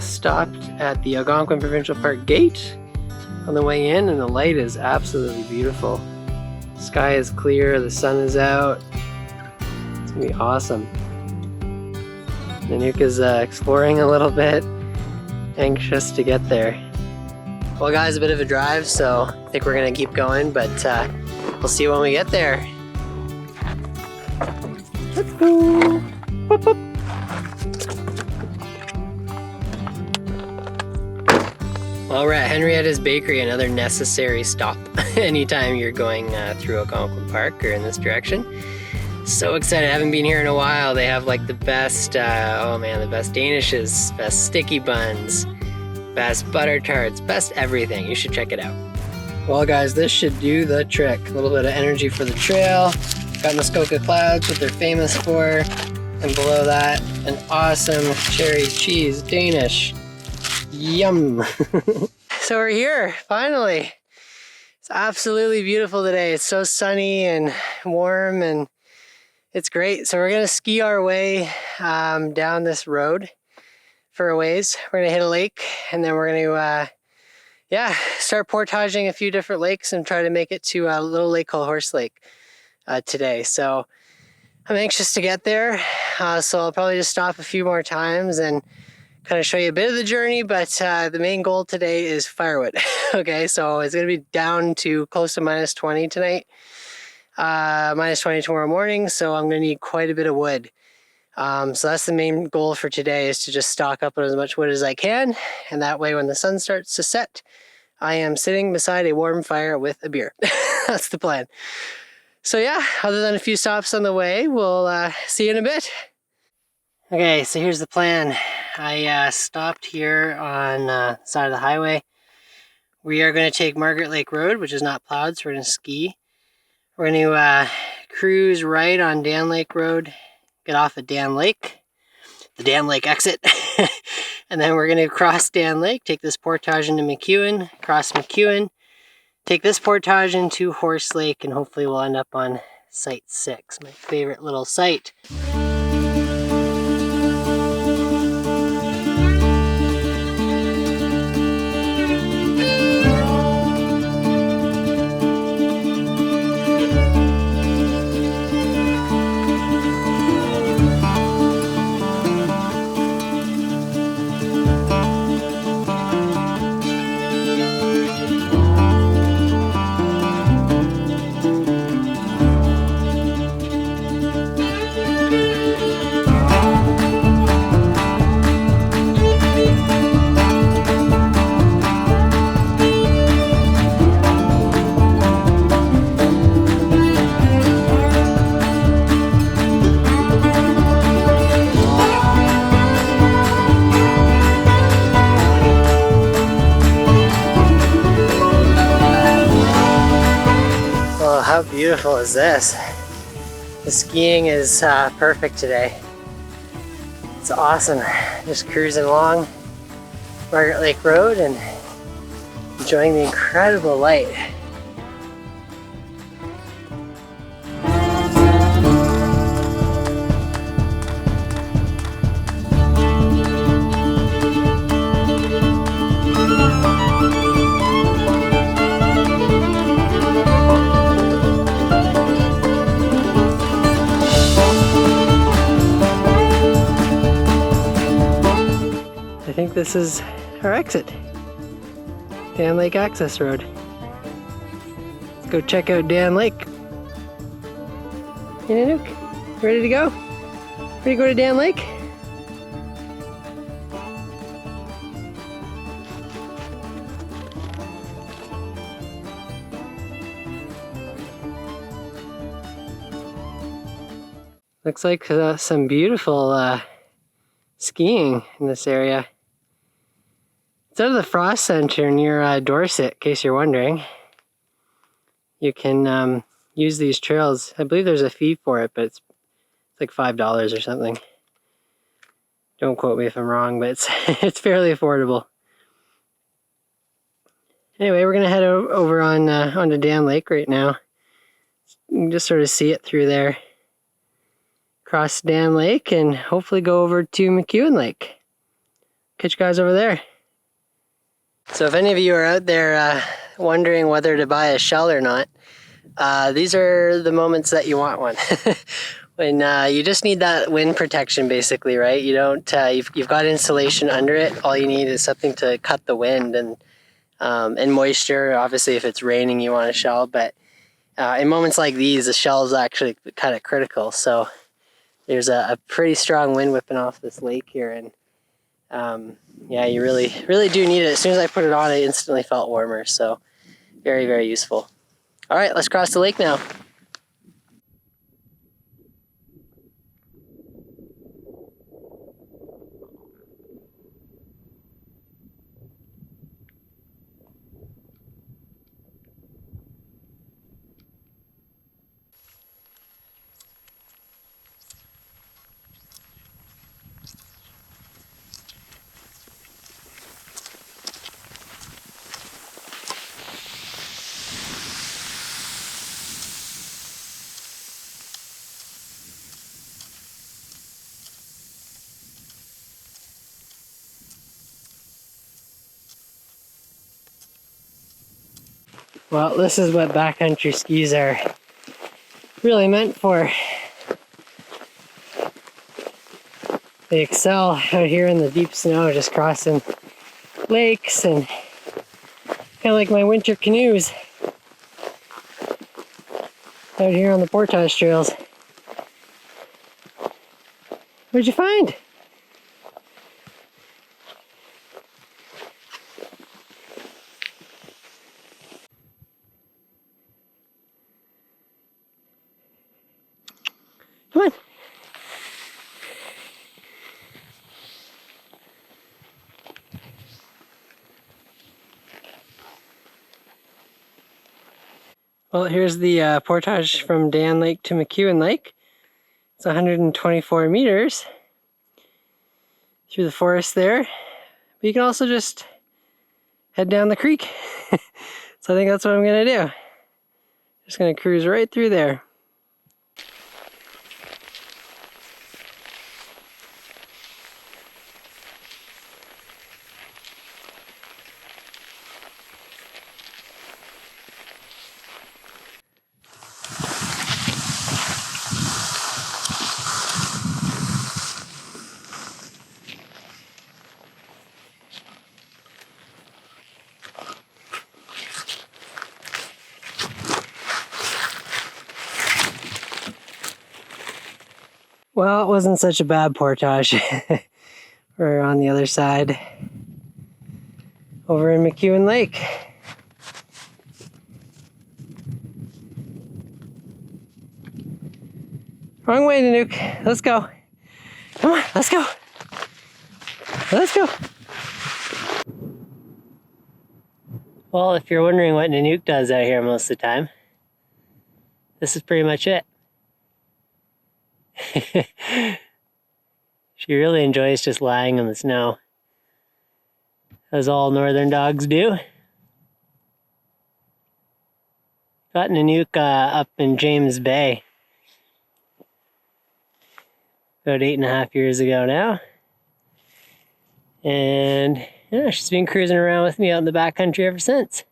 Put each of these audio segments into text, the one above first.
stopped at the Algonquin Provincial Park gate on the way in, and the light is absolutely beautiful. Sky is clear, the sun is out. It's gonna be awesome. Nanook is exploring a little bit, anxious to get there. Well guys, a bit of a drive, so I think we're gonna keep going, but we'll see when we get there. Let's go! Boop, boop. Well, we're at Henrietta's Bakery, another necessary stop anytime you're going through Algonquin Park or in this direction. So excited, I haven't been here in a while. They have like the best, oh man, the best Danishes, best sticky buns, best butter tarts, best everything. You should check it out. Well guys, this should do the trick. A little bit of energy for the trail. Got Muskoka clouds, what they're famous for. And below that, an awesome cherry cheese Danish. Yum! So we're here, finally. It's absolutely beautiful today. It's so sunny and warm and it's great. So we're gonna ski our way down this road for a ways. We're gonna hit a lake and then we're gonna start portaging a few different lakes and try to make it to a little lake called Horse Lake today. So I'm anxious to get there. So I'll probably just stop a few more times and kind of show you a bit of the journey, but the main goal today is firewood. Okay, so it's gonna be down to close to -20 tonight, -20 tomorrow morning, so I'm gonna need quite a bit of wood. So that's the main goal for today, is to just stock up on as much wood as I can, and that way when the sun starts to set, I am sitting beside a warm fire with a beer. That's the plan. So yeah, other than a few stops on the way, we'll see you in a bit. Okay, so here's the plan. I stopped here on the side of the highway. We are going to take Margaret Lake Road, which is not plowed, so we're going to ski. We're going to cruise right on Dan Lake Road, get off at Dan Lake, the Dan Lake exit, and then we're going to cross Dan Lake, take this portage into McEwen, cross McEwen, take this portage into Horse Lake, and hopefully we'll end up on Site 6, my favorite little site. How beautiful is this? The skiing is perfect today. It's awesome. Just cruising along Margaret Lake Road and enjoying the incredible light. I think this is our exit. Dan Lake Access Road. Let's go check out Dan Lake. Hey Nanook, ready to go? Ready to go to Dan Lake? Looks like some beautiful skiing in this area. It's out of the Frost Center near Dorset, in case you're wondering. You can use these trails. I believe there's a fee for it, but it's like $5 or something. Don't quote me if I'm wrong, but it's fairly affordable. Anyway, we're gonna head over on onto Dan Lake right now. You can just sort of see it through there. Cross Dan Lake and hopefully go over to McEwen Lake. catch you guys over there. So if any of you are out there wondering whether to buy a shell or not, these are the moments that you want one. When you just need that wind protection, basically, right? You don't. You've got insulation under it. All you need is something to cut the wind and moisture. Obviously, if it's raining, you want a shell. But in moments like these, the shell is actually kind of critical. So there's a pretty strong wind whipping off this lake here, and yeah, you really do need it. As soon as I put it on, I instantly felt warmer. So very, very useful. All right, let's cross the lake now. Well, this is what backcountry skis are really meant for. They excel out here in the deep snow, just crossing lakes and kind of like my winter canoes out here on the portage trails. What'd you find? Come on. Well, here's the portage from Dan Lake to McEwen Lake. It's 124 meters through the forest there. But you can also just head down the creek. So I think that's what I'm gonna do. Just gonna cruise right through there. Well, it wasn't such a bad portage. We're on the other side, over in McEwen Lake. Wrong way, Nanook. Let's go. Come on, let's go. Let's go. Well, if you're wondering what Nanook does out here most of the time, this is pretty much it. She really enjoys just lying in the snow, as all northern dogs do. Got Nanook up in James Bay about 8.5 years ago now. And yeah, she's been cruising around with me out in the backcountry ever since.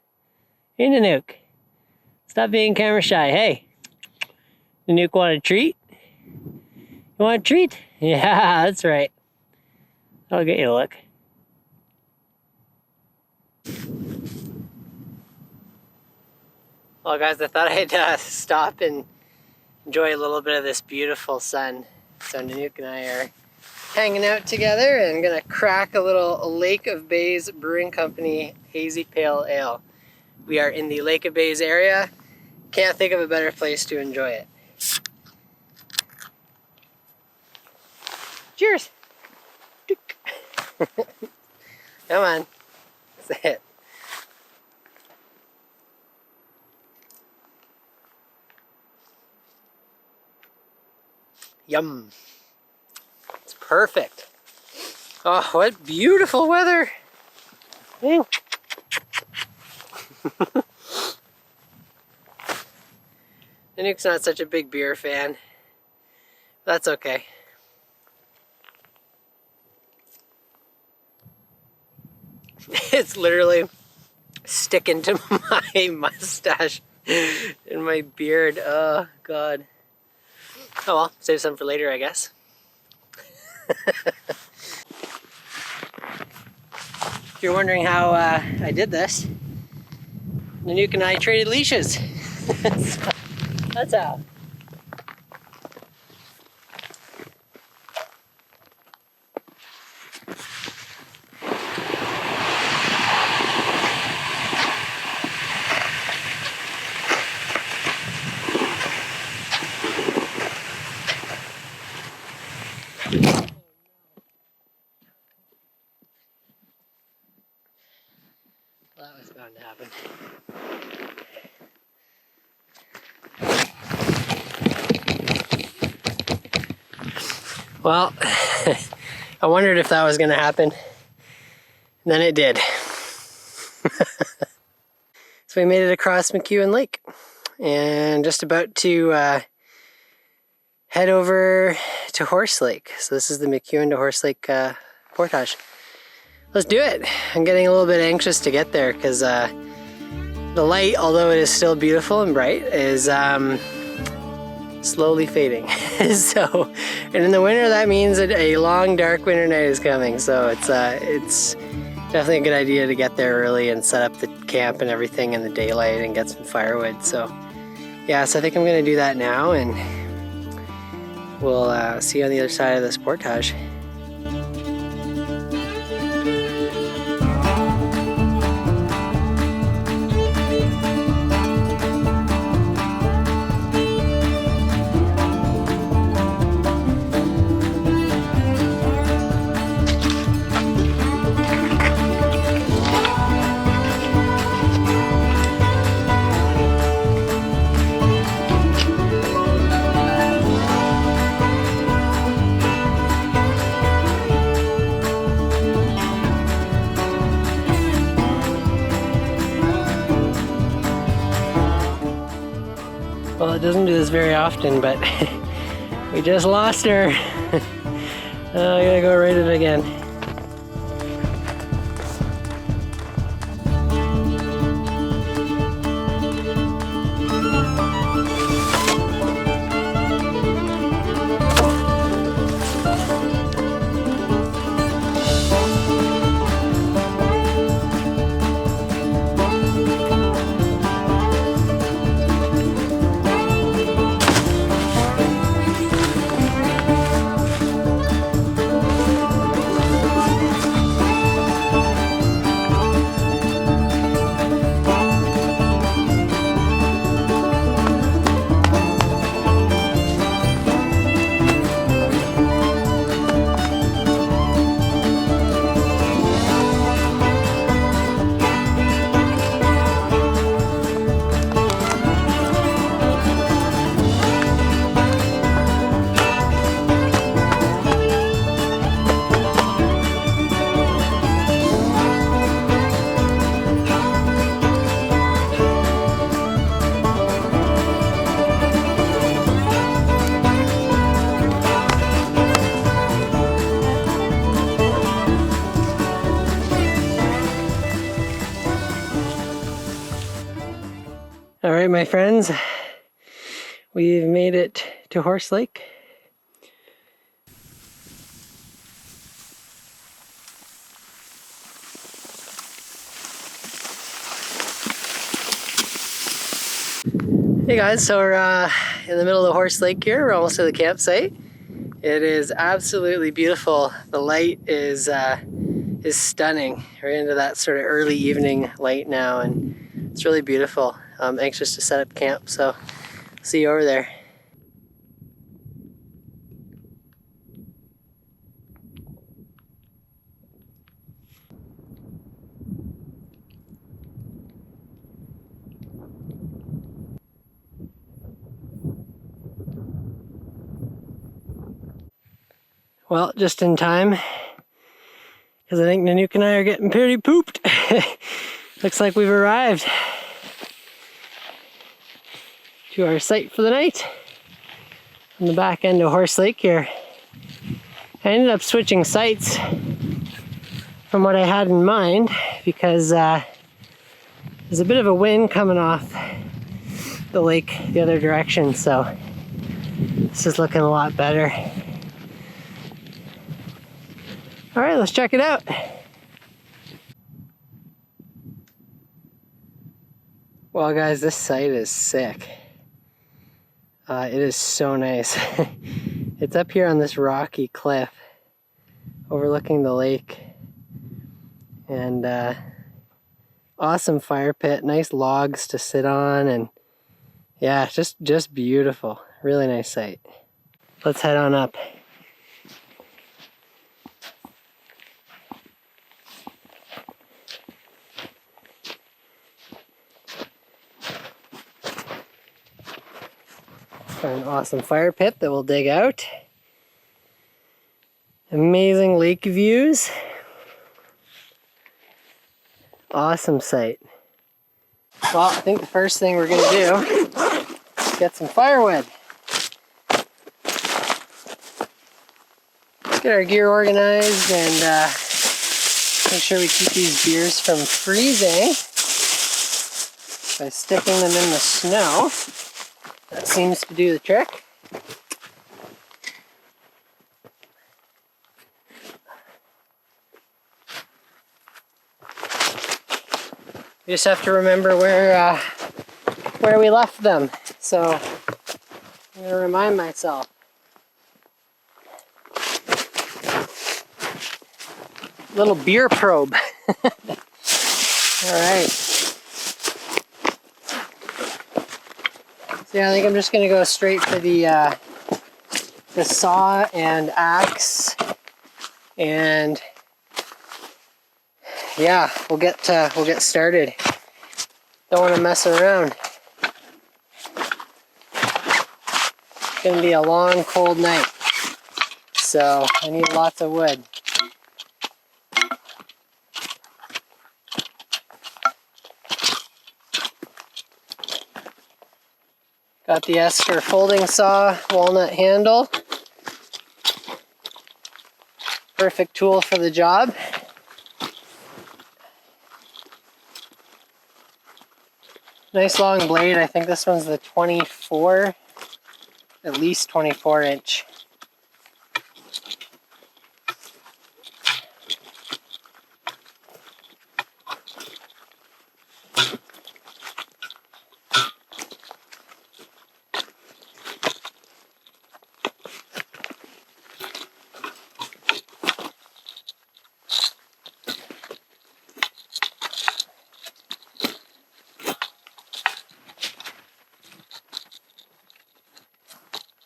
Hey Nanook, stop being camera shy. Hey, Nanook want a treat? You want a treat? Yeah, that's right. I'll get you a look. Well guys, I thought I'd stop and enjoy a little bit of this beautiful sun. So Nanook and I are hanging out together and gonna crack a little Lake of Bays Brewing Company Hazy Pale Ale. We are in the Lake of Bays area. Can't think of a better place to enjoy it. Cheers! Come on, that's it. Yum. It's perfect. Oh, what beautiful weather. Hey. Nanook's not such a big beer fan. That's okay. It's literally sticking to my mustache and my beard. Oh, God. Oh well, save some for later, I guess. If you're wondering how I did this, Nanook and I traded leashes. So, that's how. That was bound to happen. Well, I wondered if that was going to happen, and then it did. So we made it across McEwen Lake, and just about to head over to Horse Lake. So this is the McEwen to Horse Lake portage. Let's do it. I'm getting a little bit anxious to get there because the light, although it is still beautiful and bright, is slowly fading. So, and in the winter that means that a long dark winter night is coming. So it's definitely a good idea to get there early and set up the camp and everything in the daylight and get some firewood. So yeah, so I think I'm gonna do that now, and we'll see you on the other side of this portage. Well, it doesn't do this very often, but we just lost her. Oh, I gotta go ride it again. All right, my friends, we've made it to Horse Lake. Hey guys, so we're in the middle of the Horse Lake here. We're almost to the campsite. It is absolutely beautiful. The light is stunning. We're into that sort of early evening light now, and it's really beautiful. I'm anxious to set up camp, so see you over there. Well, just in time, because I think Nanook and I are getting pretty pooped. Looks like we've arrived to our site for the night on the back end of Horse Lake here. I ended up switching sites from what I had in mind because there's a bit of a wind coming off the lake the other direction, so this is looking a lot better. All right, let's check it out. Well guys, this site is sick. It is so nice. It's up here on this rocky cliff overlooking the lake, and awesome fire pit, nice logs to sit on, and yeah, just beautiful. Really nice site. Let's head on up. An awesome fire pit that we'll dig out. Amazing lake views. Awesome site. Well, I think the first thing we're gonna do is get some firewood. Get our gear organized and make sure we keep these beers from freezing by sticking them in the snow. That seems to do the trick. You just have to remember where we left them. So I'm gonna remind myself. Little beer probe. All right. So yeah, I think I'm just gonna go straight for the saw and axe, and yeah, we'll get started. Don't want to mess around. It's gonna be a long, cold night, so I need lots of wood. Got the Esker folding saw, walnut handle. Perfect tool for the job. Nice long blade. I think this one's the 24, at least 24 inch.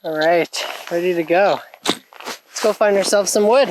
All right, ready to go. Let's go find ourselves some wood.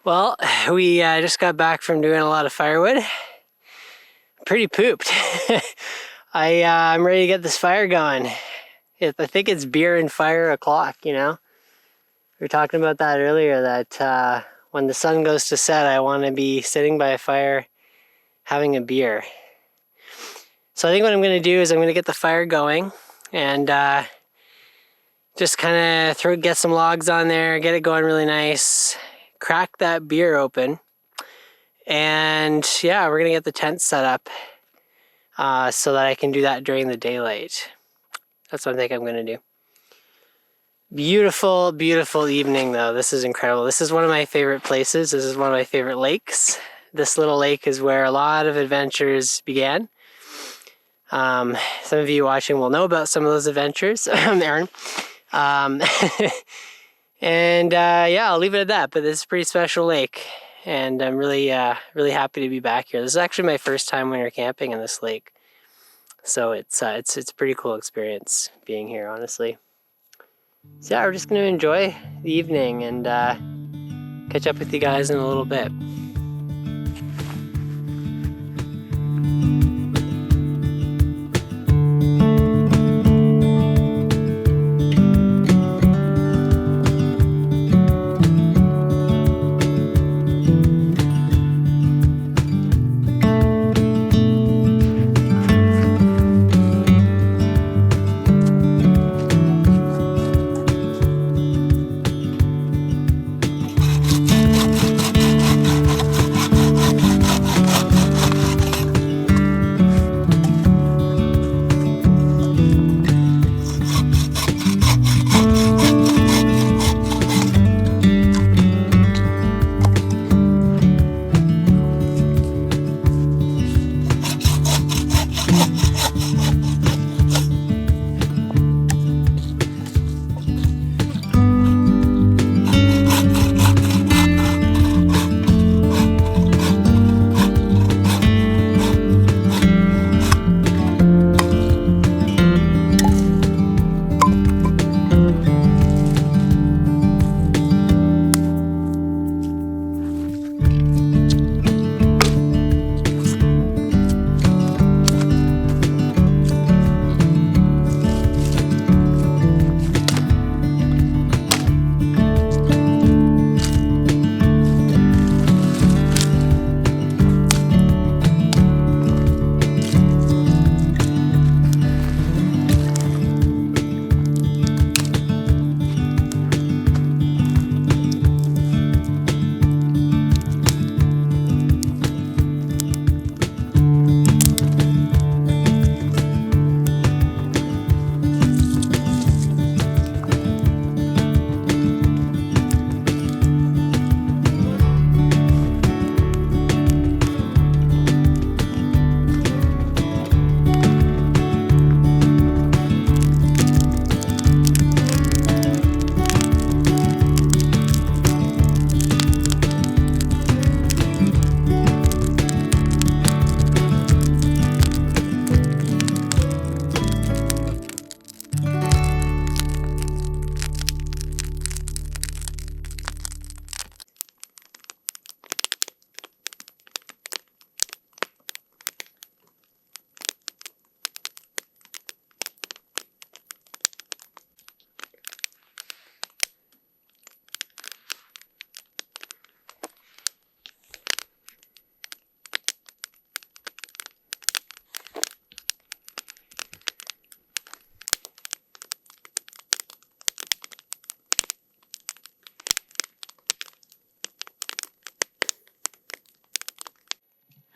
Well, we just got back from doing a lot of firewood. Pretty pooped. I'm ready to get this fire going. I think it's beer and fire o'clock, you know? We were talking about that earlier, that when the sun goes to set, I want to be sitting by a fire having a beer. So I think what I'm going to do is I'm going to get the fire going and just kind of get some logs on there, get it going really nice. crack that beer open. And yeah, we're gonna get the tent set up so that I can do that during the daylight. That's what I think I'm gonna do. Beautiful, beautiful evening though. This is incredible. This is one of my favorite places. This is one of my favorite lakes. This little lake is where a lot of adventures began. Some of you watching will know about some of those adventures. Aaron. And yeah, I'll leave it at that. But this is a pretty special lake, and I'm really happy to be back here. This is actually my first time winter camping in this lake, so it's a pretty cool experience being here, honestly. So yeah, we're just gonna enjoy the evening and catch up with you guys in a little bit.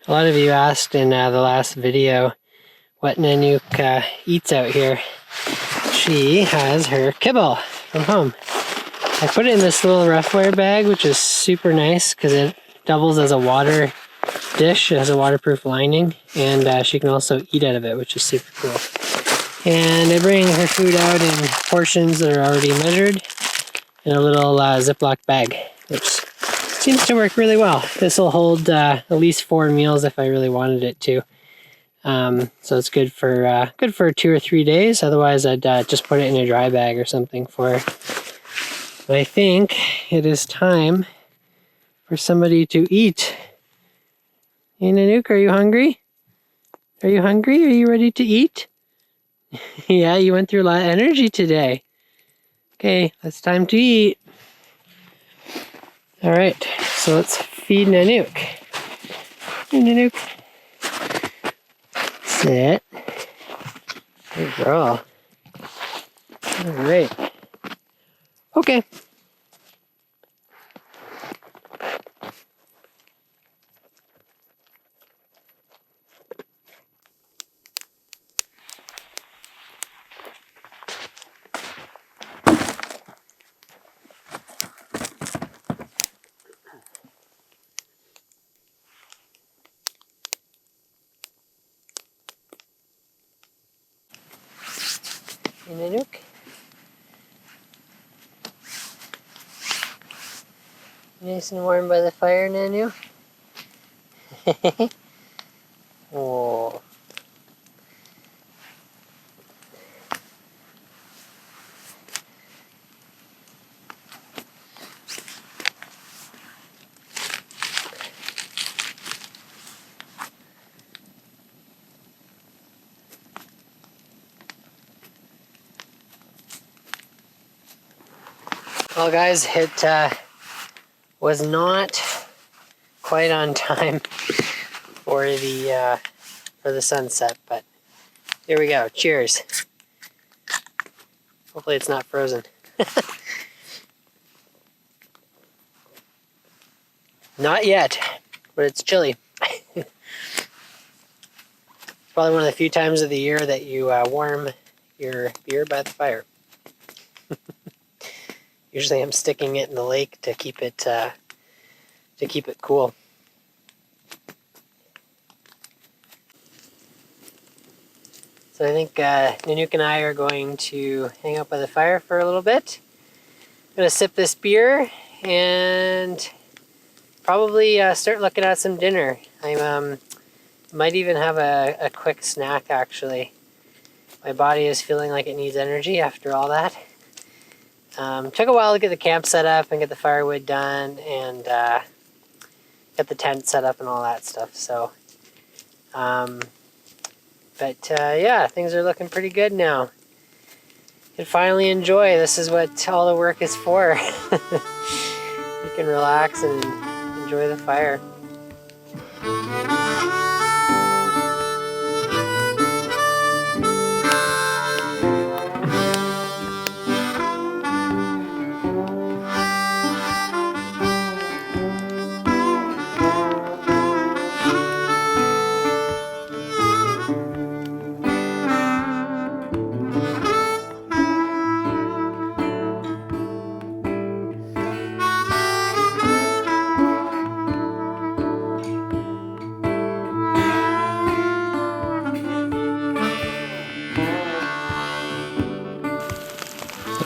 A lot of you asked in the last video what Nanook eats out here. She has her kibble from home. I put it in this little Roughwear bag, which is super nice because it doubles as a water dish. It has a waterproof lining, and she can also eat out of it, which is super cool. And I bring her food out in portions that are already measured in a little Ziploc bag, which seems to work really well. This will hold at least 4 meals if I really wanted it to. So it's good for 2 or 3 days. Otherwise, I'd just put it in a dry bag or something for. But I think it is time for somebody to eat. Hey, Nanook, are you hungry? Are you hungry? Are you ready to eat? Yeah, you went through a lot of energy today. Okay, it's time to eat. All right, so let's feed Nanook. Hey, Nanook. Sit. Good girl. All right. Okay. In Nanook. Nice and warm by the fire, Nanu. Oh. Well, guys, it was not quite on time for the sunset, but here we go. Cheers. Hopefully it's not frozen. Not yet, but it's chilly. Probably one of the few times of the year that you warm your beer by the fire. Usually I'm sticking it in the lake to keep it cool. So I think Nanook and I are going to hang out by the fire for a little bit. I'm gonna sip this beer and probably start looking at some dinner. I might even have a quick snack actually. My body is feeling like it needs energy after all that. Took a while to get the camp set up and get the firewood done and get the tent set up and all that stuff. So, yeah, things are looking pretty good now. You can finally enjoy. This is what all the work is for. You can relax and enjoy the fire.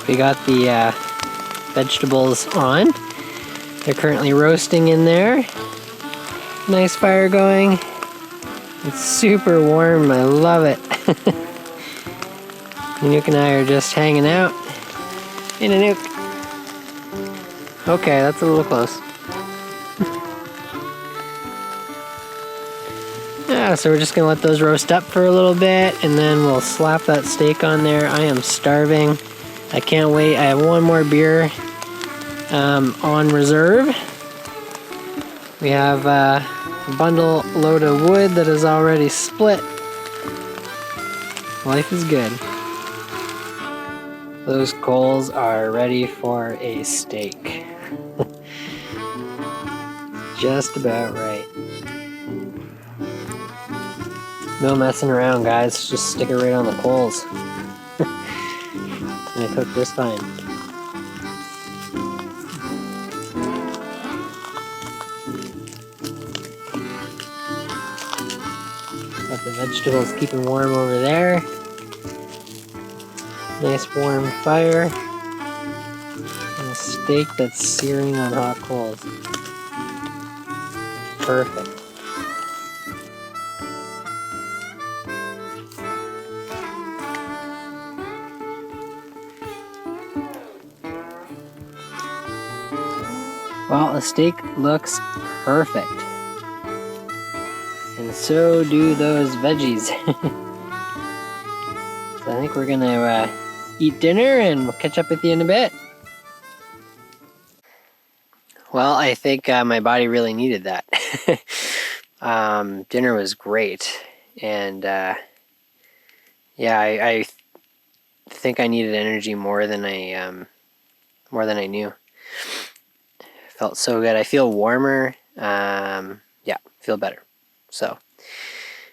We got the vegetables on. They're currently roasting in there. Nice fire going. It's super warm. I love it. Nanook and I are just hanging out. Hey, Nanook. Okay, that's a little close. Yeah, so we're just gonna let those roast up for a little bit and then we'll slap that steak on there. I am starving. I can't wait. I have one more beer on reserve. We have a bundle load of wood that is already split. Life is good. Those coals are ready for a steak. Just about right. No messing around, guys. Just stick it right on the coals. And I cook just fine. Got the vegetables keeping warm over there. Nice warm fire. And a steak that's searing on hot coals. Perfect. Well, the steak looks perfect. And so do those veggies. So I think we're gonna eat dinner and we'll catch up with you in a bit. Well, I think my body really needed that. Dinner was great. And yeah, I think I needed energy more than I knew. Felt so good. I feel warmer. Yeah, feel better. So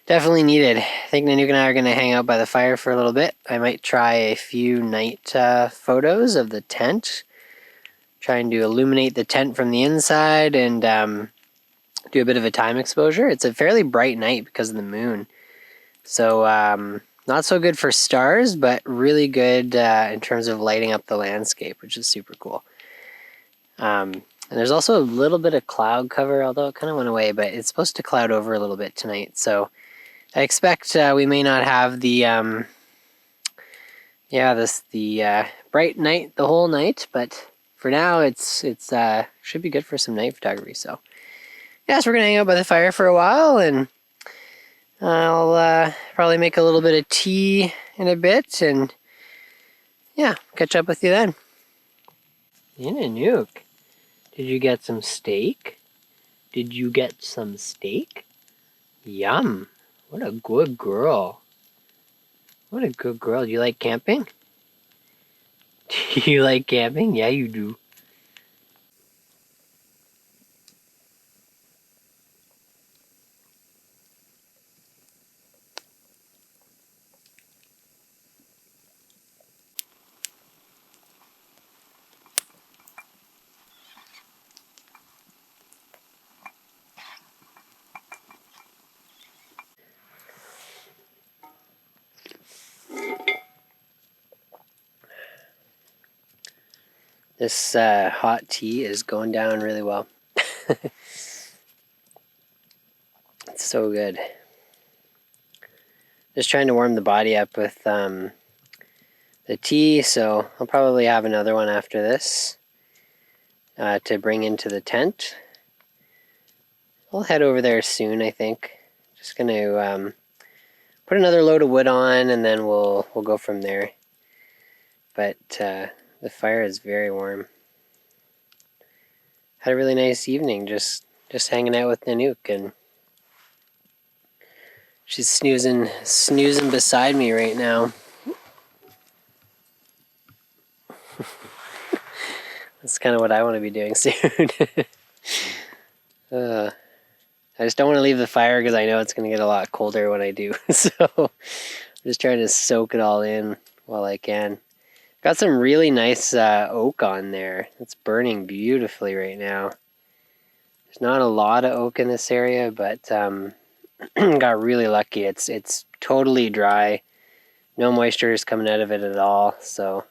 definitely needed. I think Nanook and I are going to hang out by the fire for a little bit. I might try a few night photos of the tent. Trying to illuminate the tent from the inside and do a bit of a time exposure. It's a fairly bright night because of the moon. So Not so good for stars, but really good in terms of lighting up the landscape, which is super cool. And there's also a little bit of cloud cover, although it kind of went away, but it's supposed to cloud over a little bit tonight. So I expect we may not have the bright night the whole night, but for now it's should be good for some night photography. So yeah, so we're gonna hang out by the fire for a while, and I'll probably make a little bit of tea in a bit, and yeah, catch up with you then. Nanook, did you get some steak? Did you get some steak? Yum. What a good girl. What a good girl. Do you like camping? Do you like camping? Yeah, you do. This hot tea is going down really well. It's so good. Just trying to warm the body up with the tea, so I'll probably have another one after this to bring into the tent. I'll head over there soon, I think. Just gonna put another load of wood on, and then we'll go from there. But the fire is very warm. Had a really nice evening just hanging out with Nanook, and she's snoozing beside me right now. That's kind of what I want to be doing soon. I just don't want to leave the fire because I know it's going to get a lot colder when I do. So I'm just trying to soak it all in while I can. Got some really nice oak on there. It's burning beautifully right now. There's not a lot of oak in this area, but got really lucky. It's totally dry. No moisture is coming out of it at all. So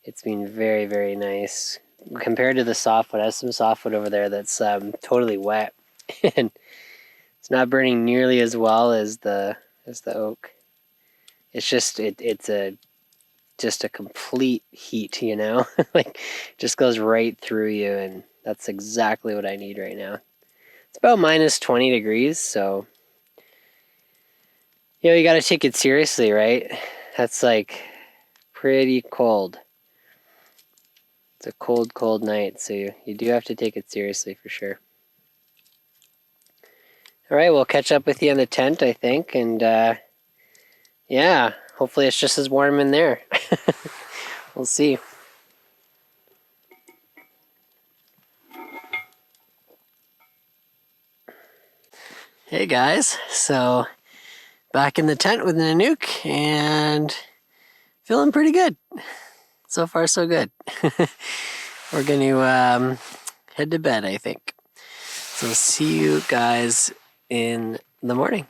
it's been very, very nice. Compared to the softwood, I have some softwood over there that's totally wet. And it's not burning nearly as well as the oak. It's just it's a complete heat, you know. Like, just goes right through you, and that's exactly what I need right now. It's about minus 20 degrees, so you got to take it seriously, right? That's like pretty cold. It's a cold night, so you do have to take it seriously for sure. All right, we'll catch up with you in the tent, I think, and yeah, hopefully it's just as warm in there. We'll see. Hey guys, so back in the tent with Nanook and feeling pretty good. So far so good. We're going to head to bed, I think. So see you guys in the morning.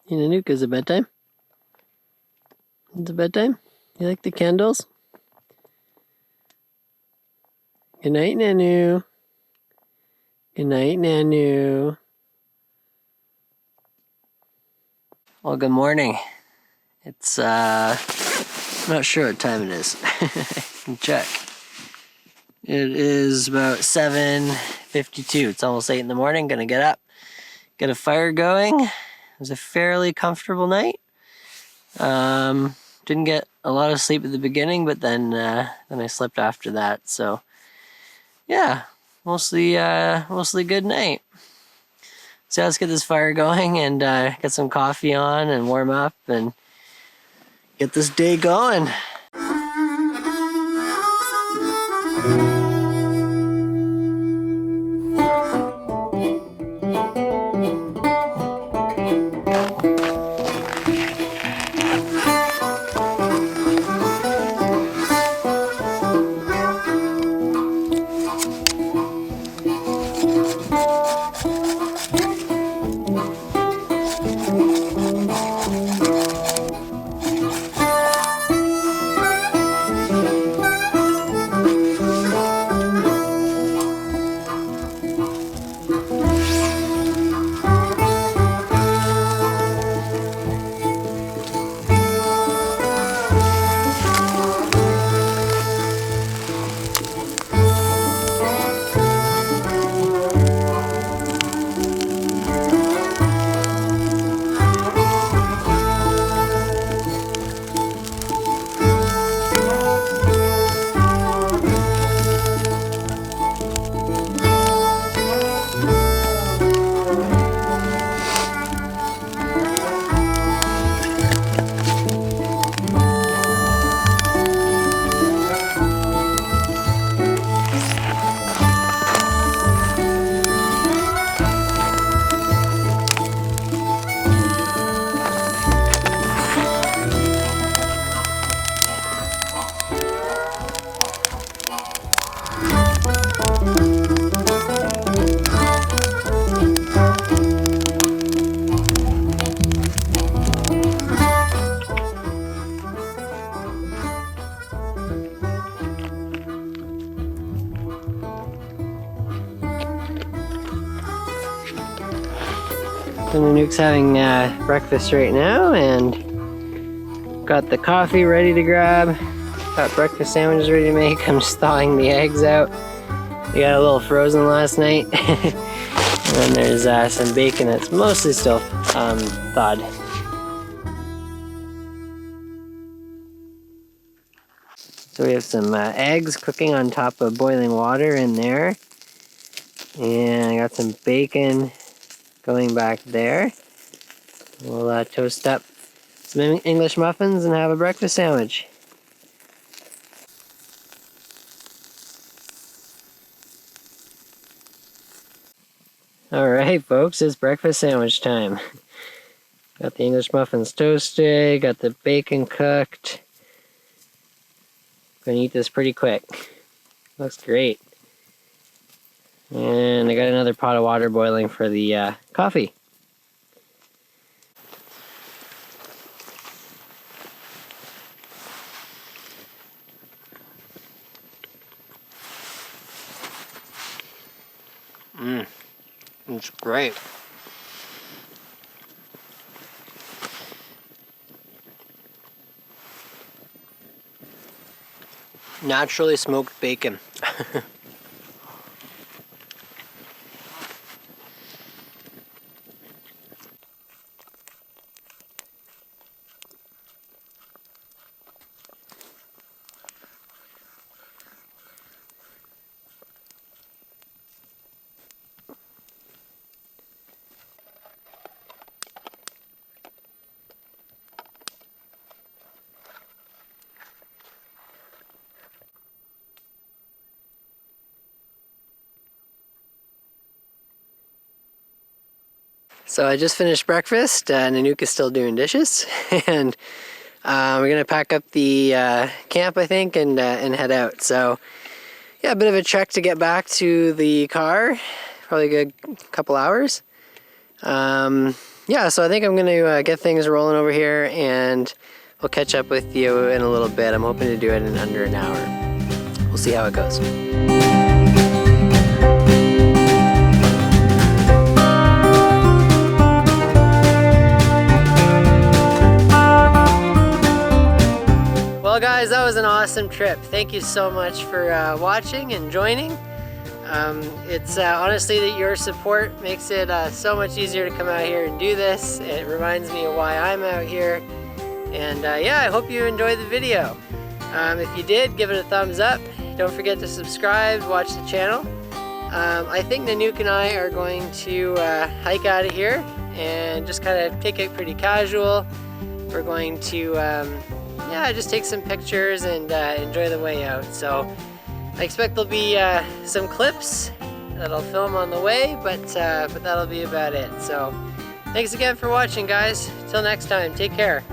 Hey Nanook, is it bedtime? Is it bedtime? You like the candles? Good night, Nanu. Good night, Nanu. Well, good morning. It's, I'm not sure what time it is. I can check. It is about 7:52. It's almost 8 in the morning. Gonna get up, get a fire going. It was a fairly comfortable night. Didn't get a lot of sleep at the beginning, but then I slept after that. So yeah, mostly good night. So let's get this fire going and get some coffee on and warm up and get this day going. So Nanook's having breakfast right now, and got the coffee ready to grab. Got breakfast sandwiches ready to make. I'm just thawing the eggs out. We got a little frozen last night. And then there's some bacon that's mostly still thawed. So we have some eggs cooking on top of boiling water in there. And I got some bacon going back there. We'll toast up some English muffins and have a breakfast sandwich. Alright folks, it's breakfast sandwich time. Got the English muffins toasted, got the bacon cooked. Gonna eat this pretty quick. Looks great. And I got another pot of water boiling for the coffee. It's great. Naturally smoked bacon. So I just finished breakfast. Nanook is still doing dishes, and we're gonna pack up the camp, I think, and head out. So yeah, a bit of a trek to get back to the car, probably a good couple hours. Yeah, so I think I'm gonna get things rolling over here, and we'll catch up with you in a little bit. I'm hoping to do it in under an hour. We'll see how it goes. Well guys, that was an awesome trip. Thank you so much for watching and joining. It's honestly that your support makes it so much easier to come out here and do this. It reminds me of why I'm out here. And yeah, I hope you enjoyed the video. If you did, give it a thumbs up. Don't forget to subscribe, watch the channel. I think Nanook and I are going to hike out of here and just kind of take it pretty casual. We're going to yeah, just take some pictures and enjoy the way out. So I expect there'll be some clips that I'll film on the way, but that'll be about it. So thanks again for watching, guys. Till next time, take care.